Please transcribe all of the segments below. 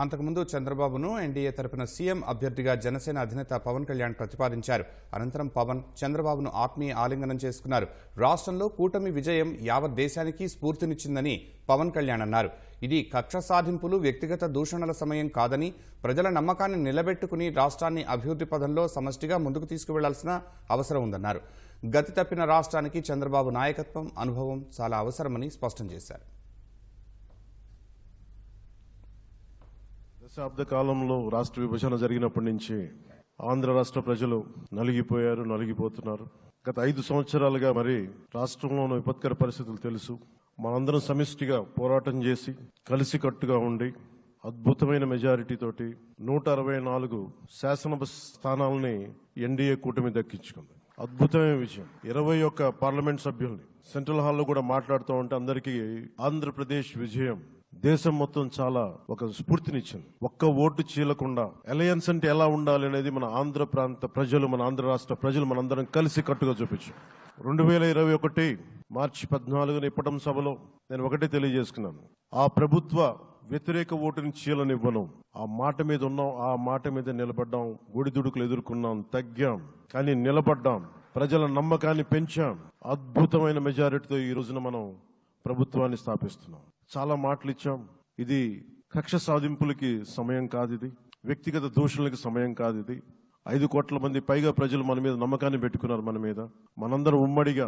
అంతకుముందు చంద్రబాబును ఎన్డీఏ తరపున సీఎం అభ్యర్థిగా జనసేన అధినేత పవన్ కళ్యాణ్ ప్రతిపాదించారు. అనంతరం పవన్ చంద్రబాబును ఆత్మీయ ఆలింగనం చేసుకున్నారు. రాష్ట్రంలో కూటమి విజయం యావత్ దేశానికి స్ఫూర్తినిచ్చిందని పవన్ కళ్యాణ్ అన్నారు. ఇది కక్ష సాధింపులు, వ్యక్తిగత దూషణల సమయం కాదని, ప్రజల నమ్మకాన్ని నిలబెట్టుకుని రాష్ట్రాన్ని అభివృద్ధి పథంలో సమష్టిగా ముందుకు తీసుకువెళ్లాల్సిన అవసరం ఉందన్నారు. గతి తప్పిన రాష్ట్రానికి చంద్రబాబు నాయకత్వం, అనుభవం చాలా అవసరమని స్పష్టం చేశారు. దశాబ్ద కాలంలో రాష్ట్ర విభజన జరిగినప్పటి నుంచి ఆంధ్ర రాష్ట్ర ప్రజలు నలిగిపోయారు, నలిగిపోతున్నారు. గత 5 సంవత్సరాలుగా మరి రాష్ట్రంలోని విపత్కర పరిస్థితులు తెలుసు. మనందరం సమిష్టిగా పోరాటం చేసి కలిసికట్టుగా ఉండి అద్భుతమైన మెజారిటీ తోటి 164 శాసనసభ స్థానాలని ఎన్డీఏ కూటమి దక్కించుకుంది. అద్భుతమైన విషయం. 21 పార్లమెంట్ సభ్యుల్ని సెంట్రల్ హాల్లో కూడా మాట్లాడుతూ ఉంటే అందరికీ ఆంధ్రప్రదేశ్ విజయం దేశం మొత్తం చాలా ఒక స్ఫూర్తినిచ్చింది. ఒక్క ఓటు చీలకుండా అలయన్స్ అంటే ఎలా ఉండాలి అనేది మన ఆంధ్ర ప్రాంత ప్రజలు, మన ఆంధ్ర రాష్ట్ర ప్రజలు మనందరం కలిసి కట్టుగా చూపించాం. 2021 మార్చి 14 ఇప్పటం సభలో నేను ఒకటే తెలియజేసుకున్నాను. ఆ ప్రభుత్వ వ్యతిరేక ఓటుని చీలనివ్వను. ఆ మాట మీద ఉన్నాం, ఆ మాట మీద నిలబడ్డాం. ఒడిదుడుకులు ఎదుర్కొన్నాం, తగ్గాం, కానీ నిలబడ్డాం. ప్రజల నమ్మకాన్ని పెంచాం. అద్భుతమైన మెజారిటీతో ఈ రోజున మనం ప్రభుత్వాన్ని స్థాపిస్తున్నాం. చాలా మాటలు ఇచ్చాం. ఇది కక్ష సాధింపులకి సమయం కాదు, ఇది వ్యక్తిగత దూషణలకి సమయం కాదు. ఇది 5 కోట్ల మంది పైగా ప్రజలు మన మీద నమ్మకాన్ని పెట్టుకున్నారు. మన మీద మనందరం ఉమ్మడిగా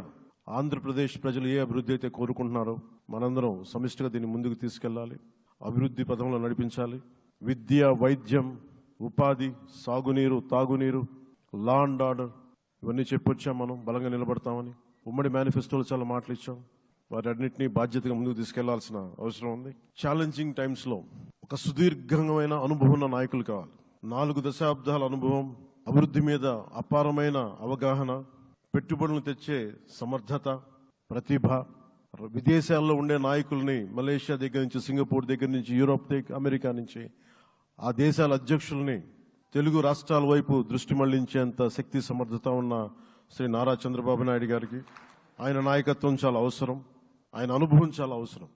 ఆంధ్రప్రదేశ్ ప్రజలు ఏ అభివృద్ధి అయితే కోరుకుంటున్నారో మనందరం సమిష్టిగా దీన్ని ముందుకు తీసుకెళ్లాలి, అభివృద్ధి పథంలో నడిపించాలి. విద్య, వైద్యం, ఉపాధి, సాగునీరు, తాగునీరు, లా అండ్ ఆర్డర్ ఇవన్నీ చెప్పొచ్చాం. మనం బలంగా నిలబడతామని ఉమ్మడి మేనిఫెస్టోలో చాలా మాటలు ఇచ్చాం. వాటన్నిటినీ బాధ్యతగా ముందుకు తీసుకెళ్లాల్సిన అవసరం ఉంది. ఛాలెంజింగ్ టైమ్స్ లో ఒక సుదీర్ఘమైన అనుభవం ఉన్న నాయకులు కావాలి. 4 దశాబ్దాల అనుభవం, అభివృద్ధి మీద అపారమైన అవగాహన, పెట్టుబడులను తెచ్చే సమర్థత, ప్రతిభ. విదేశాల్లో ఉండే నాయకుల్ని మలేషియా దగ్గర నుంచి, సింగపూర్ దగ్గర నుంచి, యూరోప్ దగ్గర, అమెరికా నుంచి ఆ దేశాల అధ్యక్షుల్ని తెలుగు రాష్ట్రాల వైపు దృష్టి మళ్లించేంత శక్తి, సమర్థత ఉన్న శ్రీ నారా చంద్రబాబు నాయుడు గారికి ఆయన నాయకత్వం చాలా అవసరం. ఆయన అనుభవం చాలా అవసరం.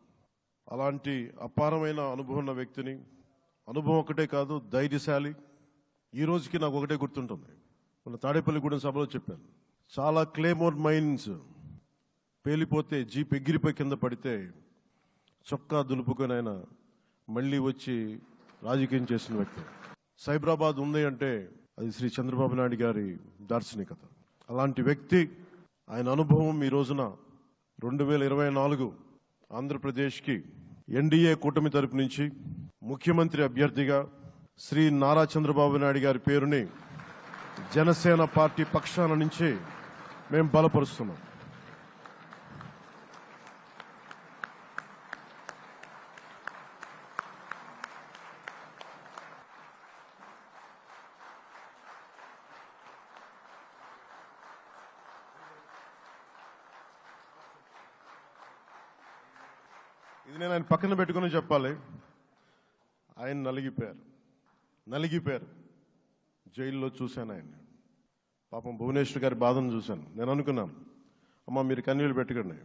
అలాంటి అపారమైన అనుభవం ఉన్న వ్యక్తిని, అనుభవం ఒకటే కాదు, ధైర్యశాలి. ఈ రోజుకి నాకు ఒకటే గుర్తుంటుంది. మన తాడేపల్లిగూడెం సభలో చెప్పాను. చాలా క్లేమోర్ మైన్స్ పేలిపోతే, జీప్ ఎగిరిపోయి కింద పడితే చొక్కా దులుపుకొని ఆయన మళ్ళీ వచ్చి రాజకీయం చేసిన వ్యక్తి. సైబరాబాద్ ఉంది అంటే అది శ్రీ చంద్రబాబు నాయుడు గారి దార్శనికత. అలాంటి వ్యక్తి, ఆయన అనుభవం ఈ రోజున 2024 ఆంధ్రప్రదేశ్కి ఎన్డీఏ కూటమి తరపు నుంచి ముఖ్యమంత్రి అభ్యర్థిగా శ్రీ నారా చంద్రబాబు నాయుడు గారి పేరుని జనసేన పార్టీ పక్షాన నుంచి మేము బలపరుస్తున్నాం. ఇది నేను ఆయన పక్కన పెట్టుకుని చెప్పాలి. ఆయన నలిగిపోయారు. జైల్లో చూశాను ఆయన. పాపం భువనేశ్వర్ గారి బాధను చూశాను. నేను అనుకున్నాను, అమ్మ మీరు కన్నీళ్ళు పెట్టకండి,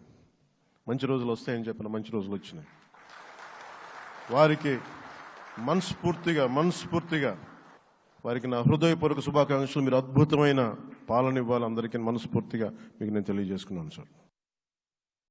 మంచి రోజులు వస్తాయని చెప్పిన మంచి రోజులు వచ్చినాయి. వారికి మనస్ఫూర్తిగా వారికి నా హృదయపూర్వక శుభాకాంక్షలు. మీరు అద్భుతమైన పాలన ఇవ్వాలి అందరికీ మనస్ఫూర్తిగా మీకు నేను తెలియజేసుకున్నాను సార్.